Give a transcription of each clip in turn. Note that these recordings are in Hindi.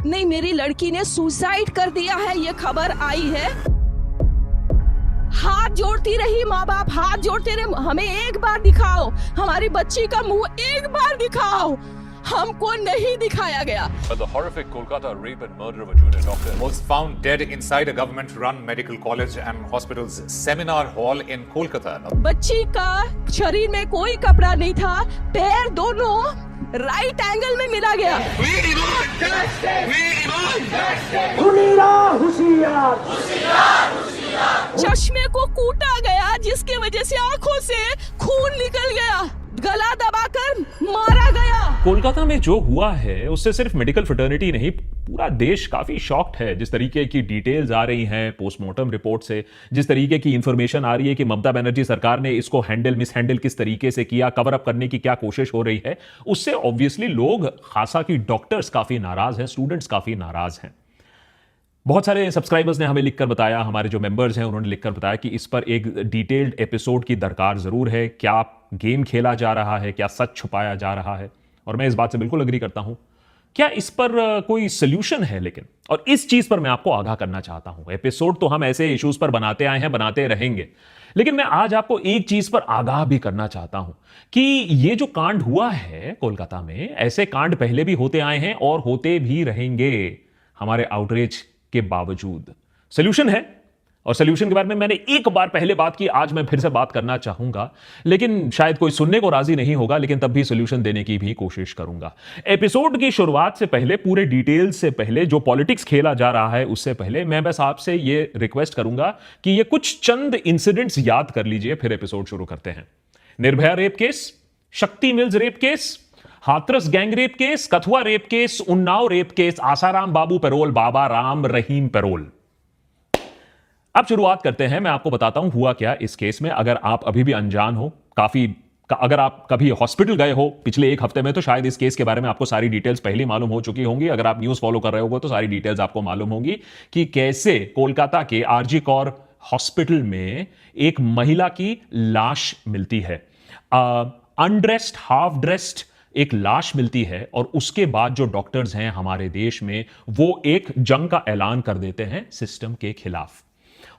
नहीं, मेरी लड़की ने सुसाइड कर दिया है, ये खबर आई है। हाथ जोड़ती रही माँ बाप, हाथ जोड़ते रहे, हमें एक बार दिखाओ, हमारी बच्ची का मुंह एक बार दिखाओ। हमको नहीं दिखाया गया। But the horrific Kolkata rape and murder of a junior doctor was found dead inside a government-run medical college and hospital's seminar hall in Kolkata. बच्ची का शरीर में कोई कपड़ा नहीं था, पैर दोनों राइट एंगल में मिला गया। चश्मे को कूटा गया, जिसकी वजह से आंखों से खून निकल गया, गला दबाकर मारा गया। कोलकाता में जो हुआ है उससे सिर्फ मेडिकल फ्रेटर्निटी नहीं, पूरा देश काफी शॉक्ड है। जिस तरीके की डिटेल्स आ रही हैं पोस्टमार्टम रिपोर्ट से, जिस तरीके की इंफॉर्मेशन आ रही है कि ममता बनर्जी सरकार ने इसको मिस हैंडल किस तरीके से किया, कवर अप करने की क्या कोशिश हो रही है, उससे ऑब्वियसली लोग, खासा की डॉक्टर्स काफी नाराज हैं, स्टूडेंट्स काफी नाराज हैं। बहुत सारे सब्सक्राइबर्स ने हमें लिखकर बताया, हमारे जो मेंबर्स हैं उन्होंने लिखकर बताया कि इस पर एक डिटेल्ड एपिसोड की दरकार जरूर है। क्या गेम खेला जा रहा है, क्या सच छुपाया जा रहा है, और मैं इस बात से बिल्कुल अग्री करता हूं। क्या इस पर कोई सोल्यूशन है? लेकिन और इस चीज पर मैं आपको आगाह करना चाहता हूं। एपिसोड तो हम ऐसे इश्यूज पर बनाते आए हैं, बनाते रहेंगे, लेकिन मैं आज आपको एक चीज पर आगाह भी करना चाहता हूं कि ये जो कांड हुआ है कोलकाता में, ऐसे कांड पहले भी होते आए हैं और होते भी रहेंगे हमारे आउटरीच के बावजूद। सोल्यूशन है, और सोल्यूशन के बारे में मैंने एक बार पहले बात की, आज मैं फिर से बात करना चाहूंगा, लेकिन शायद कोई सुनने को राजी नहीं होगा, लेकिन तब भी सोल्यूशन देने की भी कोशिश करूंगा। एपिसोड की शुरुआत से पहले, पूरे डिटेल्स से पहले, जो पॉलिटिक्स खेला जा रहा है उससे पहले, मैं बस आपसे ये रिक्वेस्ट करूंगा कि ये कुछ चंद इंसिडेंट्स याद कर लीजिए, फिर एपिसोड शुरू करते हैं। Nirbhaya rape case, Shakti Mills rape case, Hathras gang rape case, Kathua rape case, Unnao rape case, Asaram Babu parole, Baba Ram Rahim parole. अब शुरुआत करते हैं। मैं आपको बताता हूं हुआ क्या इस केस में, अगर आप अभी भी अनजान हो, अगर आप कभी हॉस्पिटल गए हो पिछले एक हफ्ते में, तो शायद इस केस के बारे में आपको सारी डिटेल्स पहले ही मालूम हो चुकी होंगी। अगर आप न्यूज फॉलो कर रहे हो तो सारी डिटेल्स आपको मालूम होंगी कि कैसे कोलकाता के आरजी कौर हॉस्पिटल में एक महिला की लाश मिलती है, अनड्रेस्ड, हाफ ड्रेस्ड एक लाश मिलती है, और उसके बाद जो डॉक्टर्स हैं हमारे देश में, वो एक जंग का ऐलान कर देते हैं सिस्टम के खिलाफ।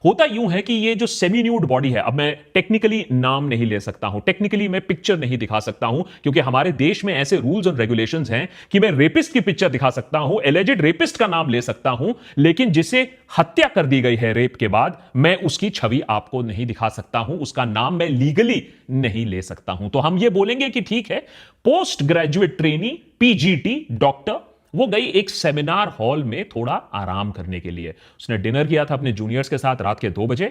होता यूं है कि ये जो सेमी न्यूड बॉडी है, अब मैं टेक्निकली नाम नहीं ले सकता हूं, टेक्निकली मैं पिक्चर नहीं दिखा सकता हूं, क्योंकि हमारे देश में ऐसे रूल्स और रेगुलेशंस हैं कि मैं रेपिस्ट की पिक्चर दिखा सकता हूं, एलिजेड रेपिस्ट का नाम ले सकता हूं, लेकिन जिसे हत्या कर दी गई है रेप के बाद, मैं उसकी छवि आपको नहीं दिखा सकता हूं, उसका नाम मैं लीगली नहीं ले सकता हूं। तो हम ये बोलेंगे कि ठीक है, post graduate trainee, PGT doctor, वो गई एक सेमिनार हॉल में थोड़ा आराम करने के लिए। उसने डिनर किया था अपने जूनियर्स के साथ रात के 2 बजे।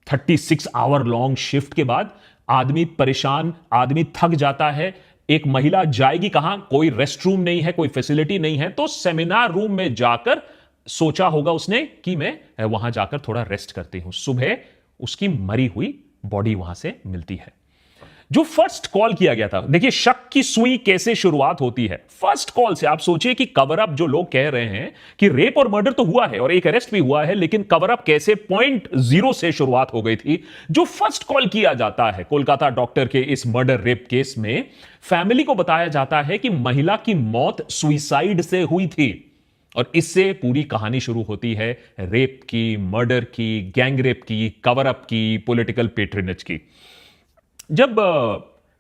36 आवर लॉन्ग शिफ्ट के बाद आदमी परेशान, आदमी थक जाता है। एक महिला जाएगी कहां? कोई रेस्ट रूम नहीं है, कोई फैसिलिटी नहीं है, तो सेमिनार रूम में जाकर सोचा होगा उसने कि मैं वहां जाकर थोड़ा रेस्ट करती हूं। सुबह उसकी मरी हुई बॉडी वहां से मिलती है। जो फर्स्ट कॉल किया गया था, देखिए शक की सुई कैसे शुरुआत होती है, फर्स्ट कॉल से। आप सोचिए कि कवर अप, जो लोग कह रहे हैं कि रेप और मर्डर तो हुआ है और एक अरेस्ट भी हुआ है, लेकिन कवर अप कैसे पॉइंट 0 से शुरुआत हो गई थी। जो फर्स्ट कॉल किया जाता है कोलकाता डॉक्टर के इस मर्डर रेप केस में, फैमिली को बताया जाता है कि महिला की मौत सुइसाइड से हुई थी, और इससे पूरी कहानी शुरू होती है रेप की, मर्डर की, गैंग रेप की, कवर अप की, पॉलिटिकल पेट्रोनेज की। जब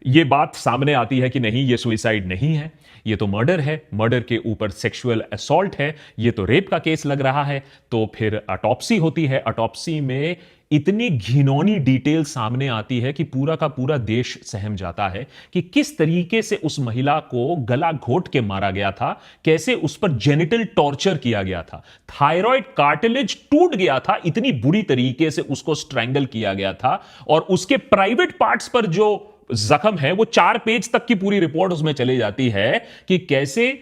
यह बात सामने आती है कि नहीं, ये सुइसाइड नहीं है, ये तो मर्डर है, मर्डर के ऊपर सेक्सुअल असॉल्ट है, ये तो रेप का केस लग रहा है, तो फिर ऑटोप्सी होती है। ऑटोप्सी में इतनी घिनौनी डिटेल सामने आती है कि पूरा का पूरा देश सहम जाता है कि किस तरीके से उस महिला को गला घोट के मारा गया था, कैसे उस पर जेनिटल टॉर्चर किया गया था, थायराइड कार्टिलेज टूट गया था, इतनी बुरी तरीके से उसको स्ट्रैंगल किया गया था, और उसके प्राइवेट पार्ट्स पर जो जख्म है वो 4 पेज तक की पूरी रिपोर्ट उसमें चली जाती है कि कैसे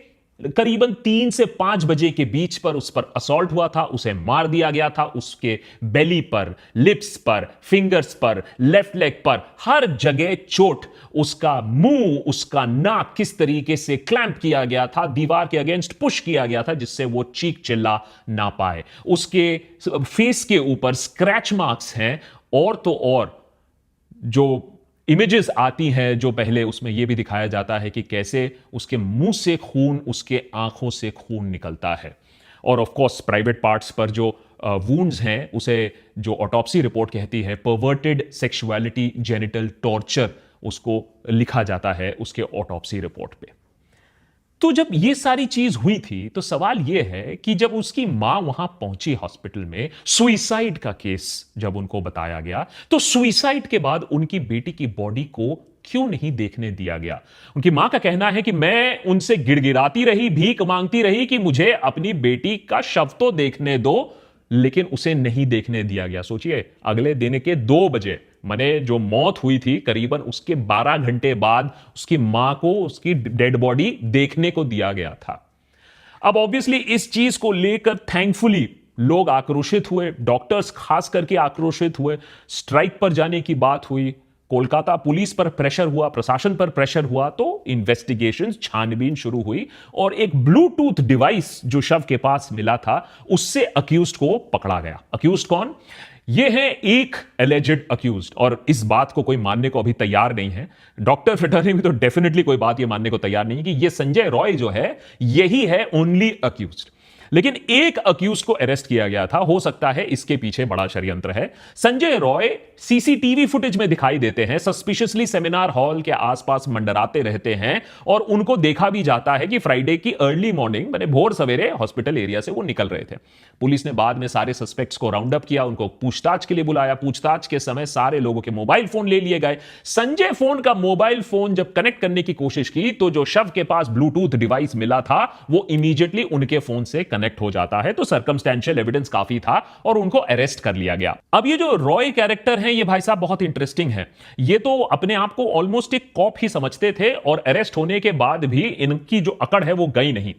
करीबन 3 से 5 बजे के बीच पर उस पर असॉल्ट हुआ था, उसे मार दिया गया था, उसके बेली पर, लिप्स पर, फिंगर्स पर, लेफ्ट लेग पर, हर जगह चोट, उसका मुंह, उसका नाक किस तरीके से क्लैंप किया गया था, दीवार के अगेंस्ट पुश किया गया था जिससे वो चीख चिल्ला ना पाए, उसके फेस के ऊपर स्क्रैच मार्क्स हैं, और तो और जो इमेजेस आती हैं जो पहले उसमें यह भी दिखाया जाता है कि कैसे उसके मुंह से खून, उसके आंखों से खून निकलता है। और ऑफ कोर्स प्राइवेट पार्ट्स पर जो वुंड्स हैं उसे जो ऑटोप्सी रिपोर्ट कहती है परवर्टेड सेक्सुअलिटी जेनिटल टॉर्चर, उसको लिखा जाता है उसके ऑटोप्सी रिपोर्ट पे। तो जब ये सारी चीज हुई थी तो सवाल ये है कि जब उसकी मां वहां पहुंची हॉस्पिटल में, सुइसाइड का केस जब उनको बताया गया, तो सुइसाइड के बाद उनकी बेटी की बॉडी को क्यों नहीं देखने दिया गया? उनकी मां का कहना है कि मैं उनसे गिड़गिड़ाती रही, भीख मांगती रही कि मुझे अपनी बेटी का शव तो देखने दो, लेकिन उसे नहीं देखने दिया गया। सोचिए, अगले दिन के 2 बजे माने जो मौत हुई थी करीबन उसके 12 घंटे बाद उसकी मां को उसकी डेड बॉडी देखने को दिया गया था। अब ऑब्वियसली इस चीज को लेकर थैंकफुली लोग आक्रोशित हुए, डॉक्टर्स खास करके आक्रोशित हुए, स्ट्राइक पर जाने की बात हुई, कोलकाता पुलिस पर प्रेशर हुआ, प्रशासन पर प्रेशर हुआ, तो इन्वेस्टिगेशन, छानबीन शुरू हुई और एक ब्लूटूथ डिवाइस जो शव के पास मिला था उससे अक्यूज्ड को पकड़ा गया। अक्यूज्ड कौन? ये है एक एलिजेड अक्यूज्ड, और इस बात को कोई मानने को अभी तैयार नहीं है। डॉक्टर फ्रेटर्निटी में तो डेफिनेटली कोई बात ये मानने को तैयार नहीं है कि ये संजय रॉय जो है यही है ओनली अक्यूज्ड। लेकिन एक अक्यूज को अरेस्ट किया गया था। हो सकता है इसके पीछे बड़ा षड्यंत्र है। संजय रॉय सीसीटीवी फुटेज में दिखाई देते हैं, सस्पिशियसली सेमिनार हॉल के आसपास मंडराते रहते हैं और उनको देखा भी जाता है कि फ्राइडे की अर्ली मॉर्निंग, मैंने भोर सवेरे हॉस्पिटल एरिया से वो निकल रहे थे। पुलिस ने बाद में सारे सस्पेक्ट्स को राउंड अप किया, उनको पूछताछ के लिए बुलाया। पूछताछ के समय सारे लोगों के मोबाइल फोन ले लिए गए। संजय फोन का मोबाइल फोन जब कनेक्ट करने की कोशिश की तो जो शव के पास ब्लूटूथ डिवाइस मिला था वो इमीडिएटली उनके फोन से कनेक्ट हो जाता है। तो सर्कमस्टेंशियल एविडेंस काफी था और उनको अरेस्ट कर लिया गया। अब ये जो रॉय कैरेक्टर है ये भाई साहब बहुत इंटरेस्टिंग है। ये तो अपने आप को ऑलमोस्ट एक कॉप ही समझते थे और अरेस्ट होने के बाद भी इनकी जो अकड़ है वो गई नहीं।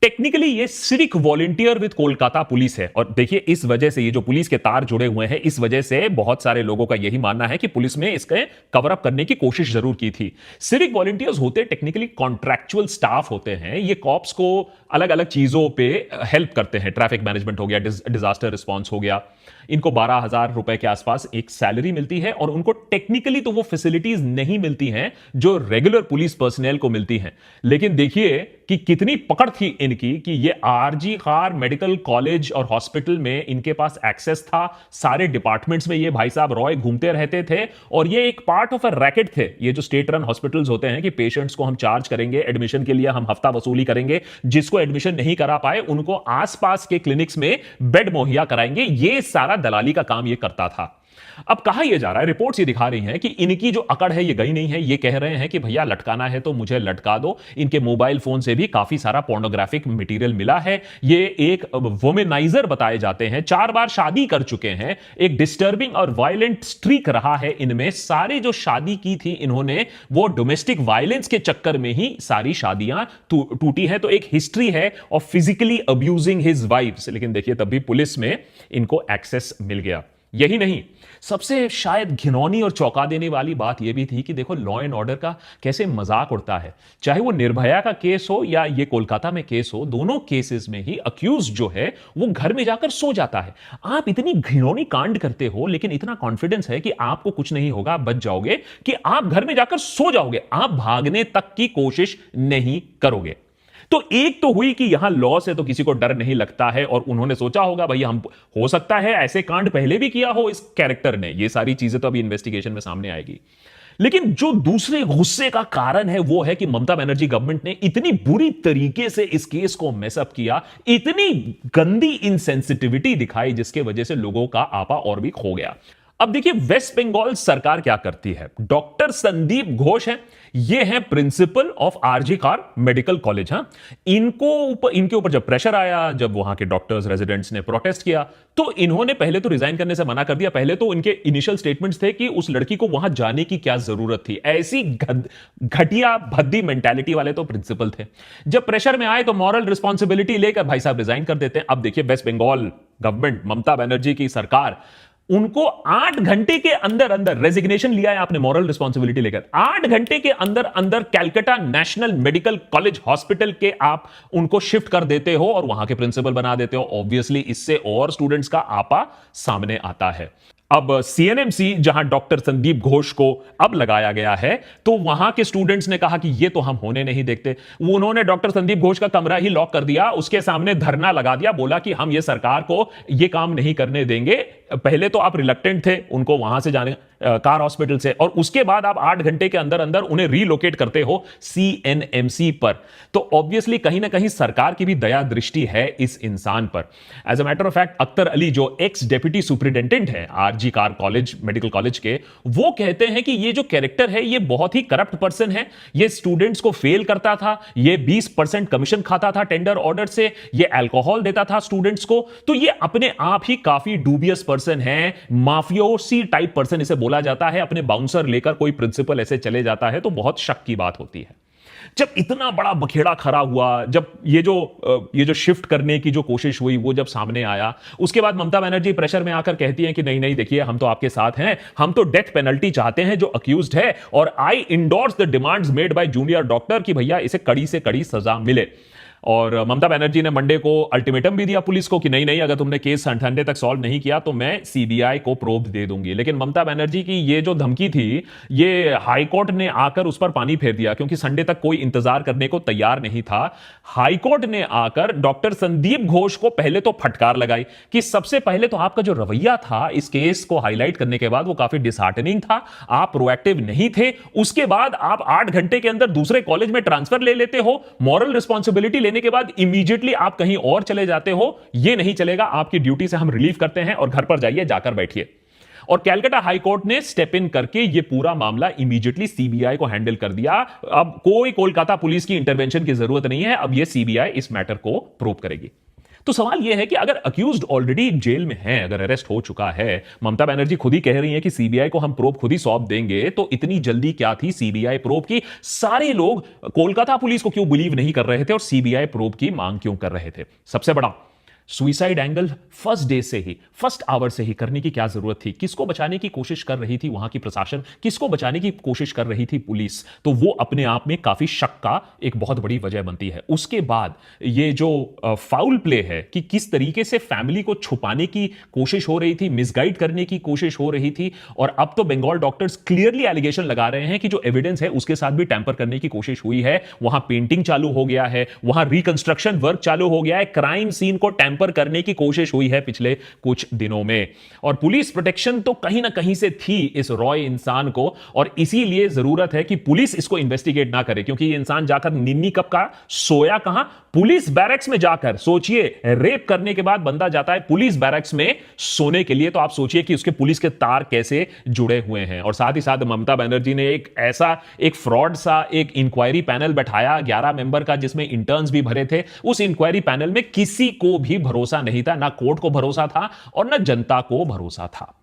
टेक्निकली ये civic volunteer with Kolkata police है, और देखिए इस वजह से ये जो पुलिस के तार जुड़े हुए हैं, इस वजह से बहुत सारे लोगों का यही मानना है कि पुलिस ने इसके कवर अप करने की कोशिश जरूर की थी। सिविक वॉलंटियर्स होते टेक्निकली कॉन्ट्रैक्चुअल स्टाफ होते हैं। ये कॉप्स को अलग अलग चीजों पे हेल्प करते हैं। ट्रैफिक मैनेजमेंट हो गया, डिजास्टर रिस्पॉन्स हो गया। इनको 12,000 रुपए के आसपास एक सैलरी मिलती है और उनको टेक्निकली तो वो फैसिलिटीज नहीं मिलती हैं जो रेगुलर पुलिस पर्सनल को मिलती हैं। लेकिन देखिए कि कितनी पकड़ थी इनकी कि ये आरजी खार मेडिकल कॉलेज और हॉस्पिटल में इनके पास एक्सेस था। सारे डिपार्टमेंट्स में ये भाई साहब रॉय घूमते रहते थे और ये एक पार्ट ऑफ अ रैकेट थे। ये जो स्टेट रन हॉस्पिटल्स होते हैं कि पेशेंट्स को हम चार्ज करेंगे, एडमिशन के लिए हम हफ्ता वसूली करेंगे, जिसको एडमिशन नहीं करा पाए उनको आसपास के क्लिनिक्स में बेड मुहैया कराएंगे, ये सारा दलाली का काम ये करता था। अब कहा यह जा रहा है, रिपोर्ट्स ये दिखा रही हैं कि इनकी जो अकड़ है ये गई नहीं है। ये कह रहे हैं कि भैया लटकाना है तो मुझे लटका दो। इनके मोबाइल फोन से भी काफी सारा पोर्नोग्राफिक मटेरियल मिला है। ये एक वुमेनाइजर बताए जाते हैं, 4 बार शादी कर चुके हैं। एक डिस्टर्बिंग और वायलेंट स्ट्रीक रहा है इनमें। सारे जो शादी की थी इन्होंने वो डोमेस्टिक वायलेंस के चक्कर में ही सारी शादियां टूटी है। तो एक हिस्ट्री है of physically abusing his wives. लेकिन देखिए तब भी पुलिस में इनको एक्सेस मिल गया। यही नहीं, सबसे शायद घिनौनी और चौंका देने वाली बात यह भी थी कि देखो लॉ एंड ऑर्डर का कैसे मजाक उड़ता है। चाहे वो निर्भया का केस हो या ये कोलकाता में केस हो, दोनों केसेस में ही अक्यूज जो है वो घर में जाकर सो जाता है। आप इतनी घिनौनी कांड करते हो लेकिन इतना कॉन्फिडेंस है कि आपको कुछ नहीं होगा, आप बच जाओगे, कि आप घर में जाकर सो जाओगे, आप भागने तक की कोशिश नहीं करोगे। तो एक तो हुई कि यहां लॉ से तो किसी को डर नहीं लगता है और उन्होंने सोचा होगा भाई हम, हो सकता है ऐसे कांड पहले भी किया हो इस कैरेक्टर ने। ये सारी चीजें तो अभी इन्वेस्टिगेशन में सामने आएगी। लेकिन जो दूसरे गुस्से का कारण है वो है कि ममता बनर्जी गवर्नमेंट ने इतनी बुरी तरीके से इस केस को मेसअप किया, इतनी गंदी इनसेंसिटिविटी दिखाई, जिसके वजह से लोगों का आपा और भी खो गया। अब देखिए वेस्ट बंगाल सरकार क्या करती है। डॉक्टर संदीप घोष हैं, ये हैं प्रिंसिपल ऑफ आरजी खार मेडिकल कॉलेज। हाँ, इनके ऊपर जब प्रेशर आया, जब वहां के डॉक्टर्स रेजिडेंट्स ने प्रोटेस्ट किया, तो इन्होंने पहले तो रिजाइन करने से मना कर दिया। पहले तो इनके इनिशियल स्टेटमेंट्स थे कि उस लड़की को वहां जाने की क्या जरूरत थी। ऐसी घटिया भद्दी मेंटालिटी वाले तो प्रिंसिपल थे। जब प्रेशर में आए तो मॉरल रिस्पॉन्सिबिलिटी लेकर भाई साहब रिजाइन कर देते हैं। अब देखिए वेस्ट बंगाल गवर्नमेंट, ममता बनर्जी की सरकार, उनको 8 घंटे के अंदर अंदर रेजिग्नेशन लिया है आपने मॉरल रिस्पॉन्सिबिलिटी लेकर। 8 घंटे के अंदर अंदर Calcutta national medical college hospital के आप उनको शिफ्ट कर देते हो और वहां के प्रिंसिपल बना देते हो। ऑब्वियसली इससे और स्टूडेंट्स का आपा सामने आता है। अब सीएनएमसी जहां डॉक्टर संदीप घोष को अब लगाया गया है, तो वहां के स्टूडेंट्स ने कहा कि ये तो हम होने नहीं देखते। उन्होंने डॉक्टर संदीप घोष का कमरा ही लॉक कर दिया, उसके सामने धरना लगा दिया, बोला कि हम ये सरकार को ये काम नहीं करने देंगे। पहले तो आप रिलक्टेंट थे उनको वहां से जाने कार हॉस्पिटल से, और उसके बाद आप 8 घंटे के अंदर अंदर उन्हें रीलोकेट करते हो सीएनएमसी पर। तो ऑब्वियसली कहीं ना कहीं सरकार की भी दया दृष्टि है इस इंसान पर। As a matter of fact, Akhtar Ali जो एक्स डेप्यूटी सुपरिटेंडेंट है RG Kar college medical college के, वो कहते हैं कि ये जो कैरेक्टर है ये बहुत ही करप्ट पर्सन है। ये स्टूडेंट्स को फेल करता था, ये 20% कमीशन खाता था टेंडर ऑर्डर से, ये अल्कोहल देता था स्टूडेंट्स को। तो ये अपने आप ही काफी डूबियस पर्सन है, माफियोसी टाइप पर्सन इसे बोला जाता है। अपने बाउंसर लेकर कोई प्रिंसिपल ऐसे चले जाता है तो बहुत शक की बात होती है। जब इतना बड़ा बखेड़ा खड़ा हुआ, जब ये जो शिफ्ट करने की जो कोशिश हुई वो जब सामने आया, उसके बाद ममता बनर्जी प्रेशर में आकर कहती हैं कि नहीं नहीं देखिए हम तो आपके साथ हैं, हम तो डेथ पेनल्टी चाहते हैं जो अक्यूज्ड है, और I endorse the demands made by junior doctor कि भैया इसे कड़ी से कड़ी सजा मिले। और ममता बनर्जी ने मंडे को अल्टीमेटम भी दिया पुलिस को कि नहीं नहीं, अगर तुमने केस संडे तक सॉल्व नहीं किया तो मैं सीबीआई को प्रोब दे दूंगी। लेकिन ममता बनर्जी की ये जो धमकी थी, ये हाईकोर्ट ने आकर उस पर पानी फेर दिया, क्योंकि संडे तक कोई इंतजार करने को तैयार नहीं था। हाईकोर्ट ने आकर डॉक्टर संदीप घोष को पहले तो फटकार लगाई कि सबसे पहले तो आपका जो रवैया था इस केस को हाईलाइट करने के बाद वो काफी डिसहार्टनिंग था, आप प्रोएक्टिव नहीं थे। उसके बाद आप 8 घंटे के अंदर दूसरे कॉलेज में ट्रांसफर ले लेते हो, मॉरल रिस्पॉन्सिबिलिटी लेने के बाद इमीडिएटली आप कहीं और चले जाते हो। यह नहीं चलेगा, आपकी ड्यूटी से हम रिलीव करते हैं और घर पर जाइए, जाकर बैठिए। और कैलकाटा हाईकोर्ट ने स्टेप इन करके यह पूरा मामला इमीडिएटली सीबीआई को हैंडल कर दिया। अब कोई कोलकाता पुलिस की इंटरवेंशन की जरूरत नहीं है, अब यह सीबीआई इस मैटर को प्रूव करेगी। तो सवाल यह है कि अगर अक्यूज्ड ऑलरेडी जेल में है, अगर अरेस्ट हो चुका है, ममता बनर्जी खुद ही कह रही है कि सीबीआई को हम प्रोब खुद ही सौंप देंगे, तो इतनी जल्दी क्या थी सीबीआई प्रोब की? सारे लोग कोलकाता पुलिस को क्यों बिलीव नहीं कर रहे थे और सीबीआई प्रोब की मांग क्यों कर रहे थे? सबसे बड़ा सुइसाइड एंगल फर्स्ट डे से ही, फर्स्ट आवर से ही करने की क्या जरूरत थी? किसको बचाने की कोशिश कर रही थी वहां की प्रशासन, किसको बचाने की कोशिश कर रही थी पुलिस? तो वो अपने आप में काफी शक का एक बहुत बड़ी वजह बनती है। उसके बाद ये जो फाउल प्ले है कि किस तरीके से फैमिली को छुपाने की कोशिश हो रही थी, मिसगाइड करने की कोशिश हो रही थी, और अब तो बंगाल डॉक्टर्स क्लियरली एलिगेशन लगा रहे हैं कि जो एविडेंस है उसके साथ भी टैंपर करने की कोशिश हुई है। वहां पेंटिंग चालू हो गया है, वहां रिकंस्ट्रक्शन वर्क चालू हो गया है, क्राइम सीन को टैंपर करने की कोशिश हुई है पिछले कुछ दिनों में। और पुलिस प्रोटेक्शन तो कहीं ना कहीं से थी इस रॉय इंसान को, और इसीलिए जरूरत है कि पुलिस इसको इन्वेस्टिगेट ना करे, क्योंकि ये इंसान जाकर निन्नी कब का सोया कहां? पुलिस बैरक्स में जाकर। सोचिए, रेप करने के बाद बंदा जाता है पुलिस बैरक्स में सोने के लिए, तो आप सोचिए कि उसके पुलिस के तार कैसे जुड़े हुए हैं। और साथ ही साथ ममता बनर्जी ने एक फ्रॉड सा एक इंक्वायरी पैनल बैठाया 11 मेंबर का, जिसमें इंटर्न्स भी भरे थे। उस इंक्वायरी पैनल में किसी को भी भरोसा नहीं था, ना कोर्ट को भरोसा था और ना जनता को भरोसा था।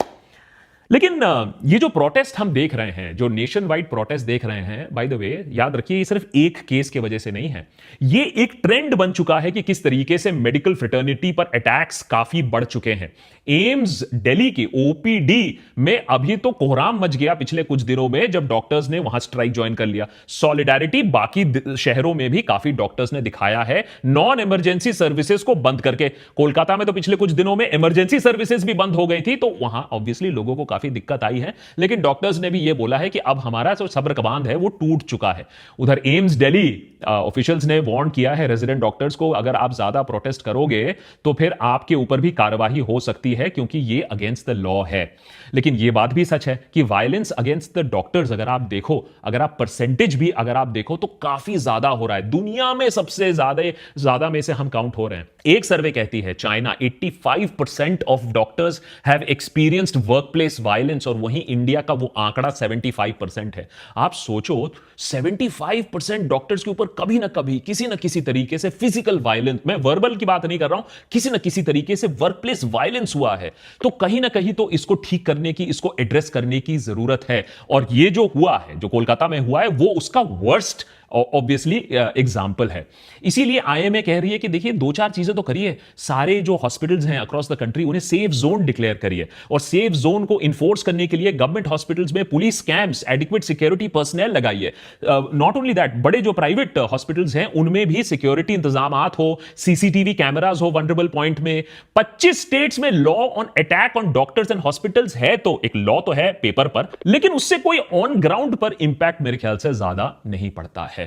लेकिन ये जो प्रोटेस्ट हम देख रहे हैं, जो नेशन वाइड प्रोटेस्ट देख रहे हैं, बाय द वे याद रखिए, ये सिर्फ एक केस की वजह से नहीं है। ये एक ट्रेंड बन चुका है कि किस तरीके से मेडिकल फ्रेटर्निटी पर अटैक्स काफी बढ़ चुके हैं। एम्स दिल्ली की ओपीडी में अभी तो कोहराम मच गया पिछले कुछ दिनों में, जब डॉक्टर्स ने वहां स्ट्राइक ज्वाइन कर लिया। सॉलिडारिटी बाकी शहरों में भी काफी डॉक्टर्स ने दिखाया है, नॉन इमरजेंसी सर्विसेज को बंद करके। कोलकाता में तो पिछले कुछ दिनों में इमरजेंसी सर्विसेज भी बंद हो गई थी, तो वहां ऑब्वियसली लोगों को काफी दिक्कत आई है। लेकिन डॉक्टर्स ने भी यह बोला है कि अब हमारा जो सब्र का बांध है वो टूट चुका है। उधर एम्स दिल्ली ऑफिशियल्स ने वार्न किया है रेजिडेंट डॉक्टर्स को, अगर आप ज्यादा प्रोटेस्ट करोगे तो फिर आपके ऊपर भी कार्रवाई हो सकती है, क्योंकि ये अगेंस्ट द लॉ है। लेकिन ये बात भी सच है कि वायलेंस अगेंस्ट द डॉक्टर्स अगर आप देखो, अगर आप परसेंटेज भी अगर आप देखो, तो काफी ज्यादा हो रहा है। दुनिया में सबसे ज्यादा में से हम काउंट हो रहे हैं। एक सर्वे कहती है China 85% of doctors have experienced workplace violence, और वहीं इंडिया का वो आंकड़ा 75% है। आप सोचो, 75% डॉक्टर्स के ऊपर कभी ना कभी किसी ना किसी तरीके से फिजिकल वायलेंस, मैं वर्बल की बात नहीं कर रहा हूं, किसी ना किसी तरीके से वर्कप्लेस वायलेंस हुआ है। तो कहीं ना कहीं तो इसको ठीक करने की, इसको एड्रेस करने की जरूरत है। और ये जो हुआ है, जो कोलकाता में हुआ है, वो उसका वर्स्ट ऑब्वियसली एग्जाम्पल है। इसीलिए आईएमए कह रही है कि देखिए 2-4 चीजें तो करिए, सारे जो हॉस्पिटल्स हैं अक्रॉस द कंट्री उन्हें सेफ जोन डिक्लेयर करिए, और सेफ जोन को इन्फोर्स करने के लिए गवर्नमेंट हॉस्पिटल्स में police camps, adequate security personal लगाइए। नॉट ओनली दैट, बड़े जो प्राइवेट हॉस्पिटल्स हैं उनमें भी सिक्योरिटी इंतजामात हो, सीसीटीवी कैमरास हो वनरेबल पॉइंट में। 25 स्टेट्स में law on attack on doctors and hospitals है, तो एक लॉ तो है पेपर पर, लेकिन उससे कोई ऑन ग्राउंड पर इंपैक्ट मेरे ख्याल से ज्यादा नहीं पड़ता है।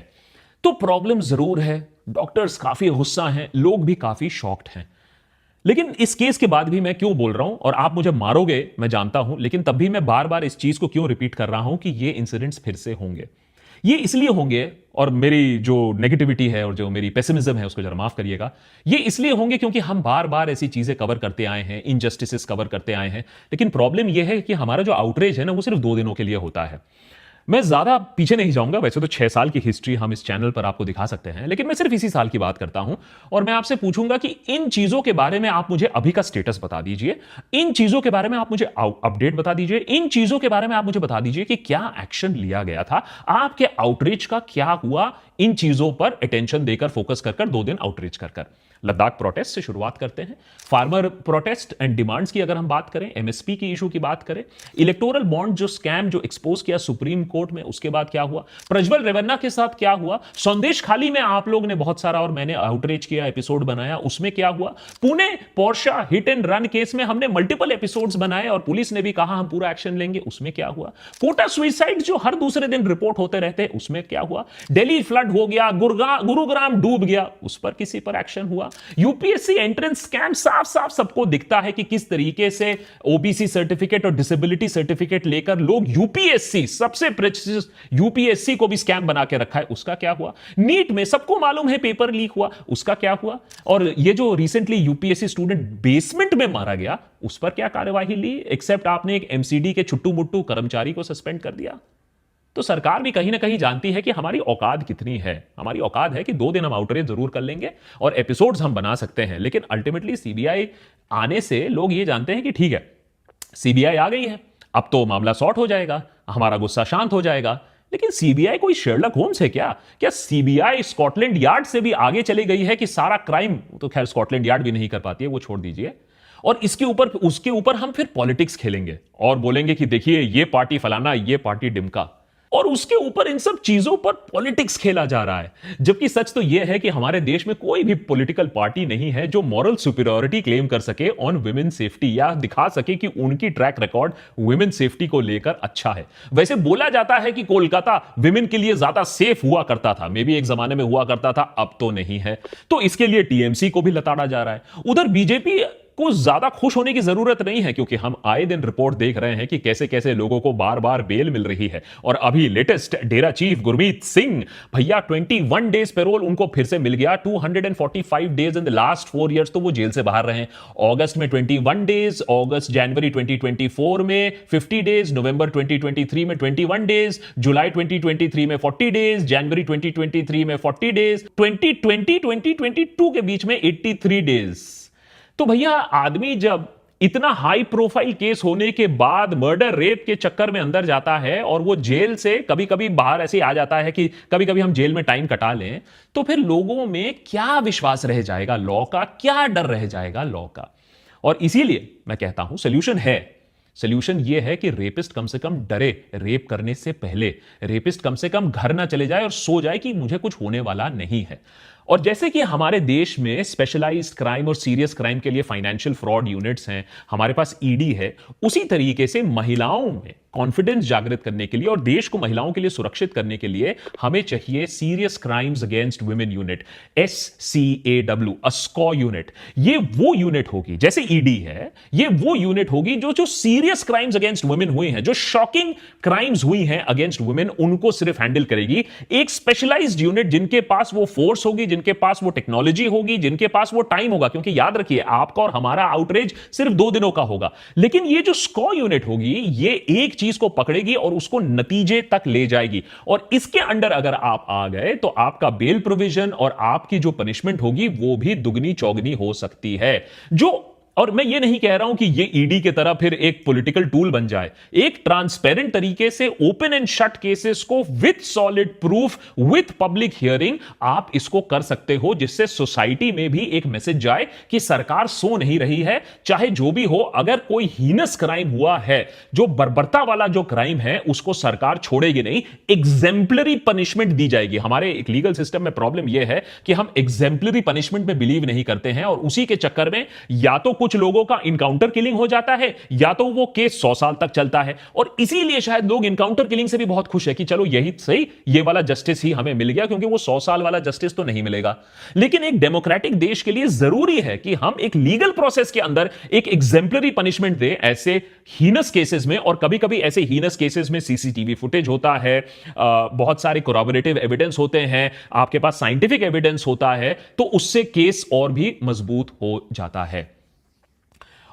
तो प्रॉब्लम जरूर है, डॉक्टर्स काफी गुस्सा हैं, लोग भी काफी शॉक्ड हैं। लेकिन इस केस के बाद भी मैं क्यों बोल रहा हूं, और आप मुझे मारोगे मैं जानता हूं, लेकिन तब भी मैं बार बार इस चीज को क्यों रिपीट कर रहा हूं कि ये इंसिडेंट्स फिर से होंगे। ये इसलिए होंगे, और मेरी जो नेगेटिविटी है और जो मेरी पेसिमिज्म है उसको जरा माफ करिएगा, ये इसलिए होंगे क्योंकि हम बार बार ऐसी चीजें कवर करते आए हैं, इनजस्टिसेस कवर करते आए हैं। लेकिन प्रॉब्लम यह है कि हमारा जो आउटरीच है ना, वो सिर्फ 2 दिनों के लिए होता है। मैं ज्यादा पीछे नहीं जाऊंगा, वैसे तो 6 साल की हिस्ट्री हम इस चैनल पर आपको दिखा सकते हैं, लेकिन मैं सिर्फ इसी साल की बात करता हूं। और मैं आपसे पूछूंगा कि इन चीजों के बारे में आप मुझे अभी का स्टेटस बता दीजिए, इन चीजों के बारे में आप मुझे अपडेट बता दीजिए, इन चीजों के बारे में आप मुझे बता दीजिए कि क्या एक्शन लिया गया था, आपके आउटरीच का क्या हुआ, इन चीजों पर अटेंशन देकर, फोकस कर 2 दिन आउटरीच कर। लद्दाख प्रोटेस्ट से शुरुआत करते हैं। फार्मर प्रोटेस्ट एंड डिमांड्स की अगर हम बात करें, एमएसपी की इशू की बात करें, इलेक्टोरल बॉन्ड जो स्कैम जो एक्सपोज किया सुप्रीम कोर्ट में, उसके बाद क्या हुआ, प्रज्वल रेवन्ना के साथ क्या हुआ, संदेश खाली में आप लोग ने बहुत सारा और मैंने आउटरीच किया, एपिसोड बनाया, उसमें क्या हुआ, Pune Portia hit and run case में हमने मल्टीपल एपिसोड्स बनाए और पुलिस ने भी कहा हम पूरा एक्शन लेंगे, उसमें क्या हुआ, कोटा सुइसाइड जो हर दूसरे दिन रिपोर्ट होते रहते हैं, उसमें क्या हुआ, दिल्ली फ्लड हो गया, गुरुग्राम डूब गया, उस पर किसी पर एक्शन हुआ, यूपीएससी एंट्रेंस स्कैम साफ साफ सबको दिखता है कि किस तरीके से ओबीसी सर्टिफिकेट और डिसेबिलिटी सर्टिफिकेट लेकर लोग यूपीएससी, सबसे प्रेस्टिजियस यूपीएससी को भी स्कैम बना के रखा है, उसका क्या हुआ, नीट में सबको मालूम है पेपर लीक हुआ, उसका क्या हुआ, और ये जो रिसेंटली यूपीएससी स्टूडेंट बेसमेंट में मारा गया, उस पर क्या कार्यवाही ली, एक्सेप्ट आपने एक एमसीडी के छुट्टू मुट्टू कर्मचारी को सस्पेंड कर दिया। तो सरकार भी कहीं ना कहीं जानती है कि हमारी औकात कितनी है। हमारी औकात है कि 2 दिन हम आउटरीच जरूर कर लेंगे और एपिसोड्स हम बना सकते हैं, लेकिन अल्टीमेटली सीबीआई आने से लोग ये जानते हैं कि ठीक है सीबीआई आ गई है, अब तो मामला सॉर्ट हो जाएगा, हमारा गुस्सा शांत हो जाएगा। लेकिन सीबीआई कोई शर्लक होम्स है क्या? क्या सीबीआई स्कॉटलैंड यार्ड से भी आगे चली गई है कि सारा क्राइम, तो खैर स्कॉटलैंड यार्ड भी नहीं कर पाती है, वो छोड़ दीजिए, और इसके ऊपर उसके ऊपर हम फिर पॉलिटिक्स खेलेंगे और बोलेंगे कि देखिए ये पार्टी फलाना, ये पार्टी डिमका, और उसके ऊपर इन सब चीजों पर पॉलिटिक्स खेला जा रहा है। जबकि सच तो यह है कि हमारे देश में कोई भी पॉलिटिकल पार्टी नहीं है जो मॉरल सुपीरियरिटी क्लेम कर सके ऑन विमेन सेफ्टी, या दिखा सके कि उनकी ट्रैक रिकॉर्ड विमेन सेफ्टी को लेकर अच्छा है। वैसे बोला जाता है कि कोलकाता विमेन के लिए ज्यादा सेफ हुआ करता था, मे बी एक जमाने में हुआ करता था, अब तो नहीं है, तो इसके लिए टीएमसी को भी लताड़ा जा रहा है। उधर बीजेपी को ज्यादा खुश होने की जरूरत नहीं है, क्योंकि हम आए दिन रिपोर्ट देख रहे हैं कि कैसे कैसे लोगों को बार बार बेल मिल रही है। और अभी लेटेस्ट डेरा चीफ गुरमीत सिंह भैया 21 डेज पेरोल उनको फिर से मिल गया। 245 days in the last 4 years तो वो जेल से बाहर रहे। अगस्त में 21 डेज, अगस्त जनवरी 2024 में 50 डेज, नवंबर 2023 में 21 डेज, जुलाई 2023 में 40 डेज, जनवरी 2023 में 40 डेज, 2020-2022 के बीच में 83 डेज। तो भैया आदमी जब इतना हाई प्रोफाइल केस होने के बाद मर्डर रेप के चक्कर में अंदर जाता है और वो जेल से कभी कभी बाहर ऐसे आ जाता है कि कभी कभी हम जेल में टाइम कटा लें, तो फिर लोगों में क्या विश्वास रह जाएगा लॉ का, क्या डर रह जाएगा लॉ का। और इसीलिए मैं कहता हूं सोल्यूशन है। सोल्यूशन यह है कि रेपिस्ट कम से कम डरे रेप करने से पहले, रेपिस्ट कम से कम घर ना चले जाए और सो जाए कि मुझे कुछ होने वाला नहीं है। और जैसे कि हमारे देश में स्पेशलाइज्ड क्राइम और सीरियस क्राइम के लिए फाइनेंशियल फ्रॉड यूनिट्स हैं, हमारे पास ईडी है, उसी तरीके से महिलाओं में कॉन्फिडेंस जागृत करने के लिए और देश को महिलाओं के लिए सुरक्षित करने के लिए हमें चाहिए serious crimes against women unit, SCAW, अस्कॉ यूनिट। ये वो यूनिट होगी, जैसे ईडी है, ये वो यूनिट होगी जो सीरियस क्राइम्स अगेंस्ट वुमेन हुए हैं, जो शॉकिंग क्राइम्स हुई हैं अगेंस्ट वुमेन, उनको सिर्फ हैंडल करेगी। एक स्पेशलाइज्ड यूनिट जिनके पास वो फोर्स होगी, जिनके पास वो टेक्नोलॉजी होगी, जिनके पास वो टाइम होगा, क्योंकि याद रखिए आपका और हमारा आउटरीच सिर्फ 2 दिनों का होगा, लेकिन ये जो स्कॉ यूनिट होगी ये एक चीज को पकड़ेगी और उसको नतीजे तक ले जाएगी। और इसके अंडर अगर आप आ गए तो आपका बेल प्रोविजन और आपकी जो पनिशमेंट होगी वो भी दुगनी चौगनी हो सकती है। जो और मैं ये नहीं कह रहा हूं कि ये ईडी की तरह फिर एक पॉलिटिकल टूल बन जाए, एक ट्रांसपेरेंट तरीके से ओपन एंड शट केसेस को with solid proof, with public hearing आप इसको कर सकते हो, जिससे सोसाइटी में भी एक मैसेज जाए कि सरकार सो नहीं रही है। चाहे जो भी हो, अगर कोई हीनस क्राइम हुआ है, जो बर्बरता वाला जो क्राइम है, उसको सरकार छोड़ेगी नहीं, एग्जेम्पलरी पनिशमेंट दी जाएगी। हमारे एक लीगल सिस्टम में प्रॉब्लम यह है कि हम एग्जेम्पलरी पनिशमेंट में बिलीव नहीं करते हैं, और उसी के चक्कर में या तो कुछ लोगों का इनकाउंटर किलिंग हो जाता है, या तो वो केस 100 साल तक चलता है। और इसीलिए शायद लोग इनकाउंटर किलिंग से भी बहुत खुश है कि चलो यही सही, ये वाला जस्टिस ही हमें मिल गया, क्योंकि वो 100 साल वाला जस्टिस तो नहीं मिलेगा। लेकिन एक डेमोक्रेटिक देश के लिए जरूरी है कि हम एक लीगल प्रोसेस के अंदर एक एग्जेम्पलरी पनिशमेंट दे ऐसे हीनस केसेस में। और कभी कभी ऐसे हीनस केसेस में सीसीटीवी फुटेज होता है, बहुत सारे कोरॉबोरेटिव एविडेंस होते हैं, आपके पास साइंटिफिक एविडेंस होता है, तो उससे केस और भी मजबूत हो जाता है।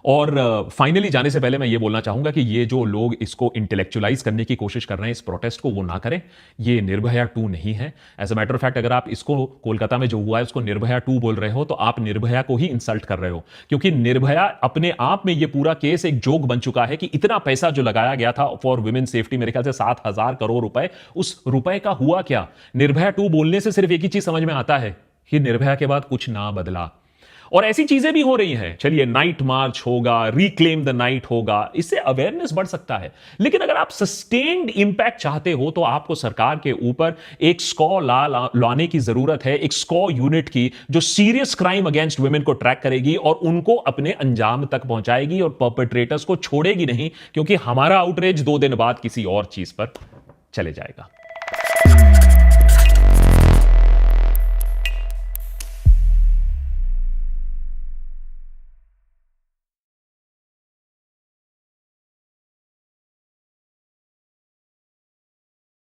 और फाइनली जाने से पहले मैं ये बोलना चाहूंगा कि ये जो लोग इसको इंटेलेक्चुअलाइज करने की कोशिश कर रहे हैं, इस प्रोटेस्ट को, वो ना करें। ये निर्भया 2 नहीं है। As a matter of fact, अगर आप इसको कोलकाता में जो हुआ है उसको निर्भया 2 बोल रहे हो, तो आप निर्भया को ही इंसल्ट कर रहे हो, क्योंकि निर्भया अपने आप में ये पूरा केस एक जोक बन चुका है कि इतना पैसा जो लगाया गया था फॉर वुमेन सेफ्टी, मेरे ख्याल से 7,000 करोड़ रुपए, उस रुपए का हुआ क्या? निर्भया 2 बोलने से सिर्फ एक ही चीज समझ में आता है कि निर्भया के बाद कुछ ना बदला। और ऐसी चीजें भी हो रही हैं। चलिए, नाइट मार्च होगा, रिक्लेम द नाइट होगा, इससे अवेयरनेस बढ़ सकता है। लेकिन अगर आप सस्टेन्ड इंपैक्ट चाहते हो, तो आपको सरकार के ऊपर एक स्क्वॉड लाने की जरूरत है, एक स्क्वॉड यूनिट की, जो सीरियस क्राइम अगेंस्ट वुमेन को ट्रैक करेगी और उनको अपने अंजाम तक पहुंचाएगी और परपेट्रेटर्स को छोड़ेगी नहीं, क्योंकि हमारा आउटरीच 2 दिन बाद किसी और चीज पर चले जाएगा।